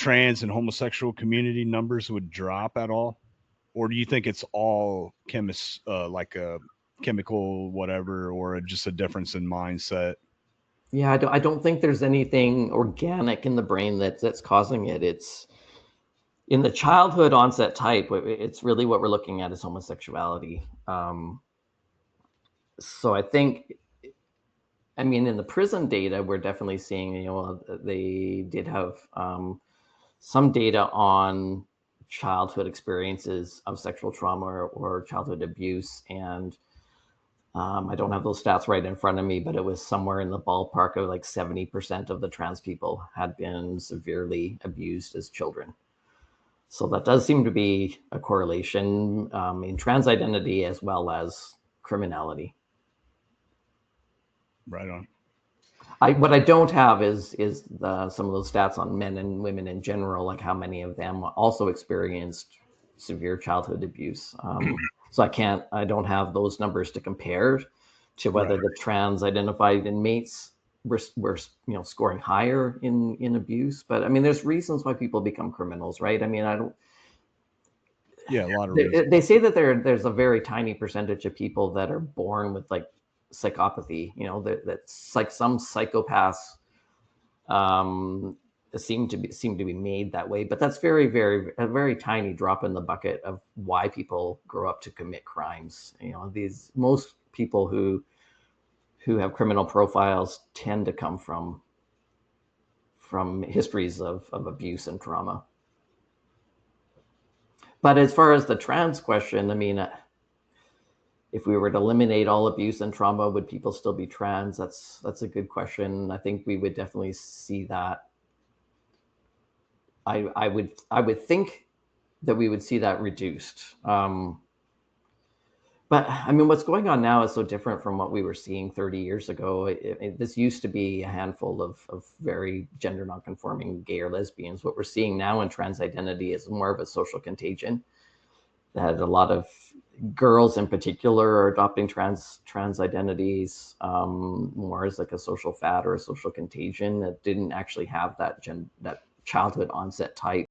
trans and homosexual community numbers would drop at all? Or do you think it's all like a chemical whatever, or just a difference in mindset? Yeah, I don't think there's anything organic in the brain that's causing it. It's in the childhood onset type. It's really what we're looking at is homosexuality. So I think, I mean, in the prison data, we're definitely seeing, they did have some data on childhood experiences of sexual trauma or childhood abuse. And I don't have those stats right in front of me, but it was somewhere in the ballpark of like 70% of the trans people had been severely abused as children. So that does seem to be a correlation in trans identity as well as criminality. Right on. What I don't have is some of those stats on men and women in general, like how many of them also experienced severe childhood abuse. So I don't have those numbers to compare to whether the trans identified inmates were scoring higher in abuse. But I mean, there's reasons why people become criminals, right? I mean, I don't. Yeah, a lot of reasons. They say that there's a very tiny percentage of people that are born with like psychopathy. That's like some psychopaths seem to be made that way, but that's a very tiny drop in the bucket of why people grow up to commit crimes. These most people who have criminal profiles tend to come from histories of abuse and trauma. But as far as the trans question, I mean, if we were to eliminate all abuse and trauma, would people still be trans? That's a good question. I think we would definitely see that. I would think that we would see that reduced. But I mean, what's going on now is so different from what we were seeing 30 years ago. This used to be a handful of very gender nonconforming gay or lesbians. What we're seeing now in trans identity is more of a social contagion. That a lot of girls in particular are adopting trans identities more as like a social fad or a social contagion that didn't actually have that childhood onset type.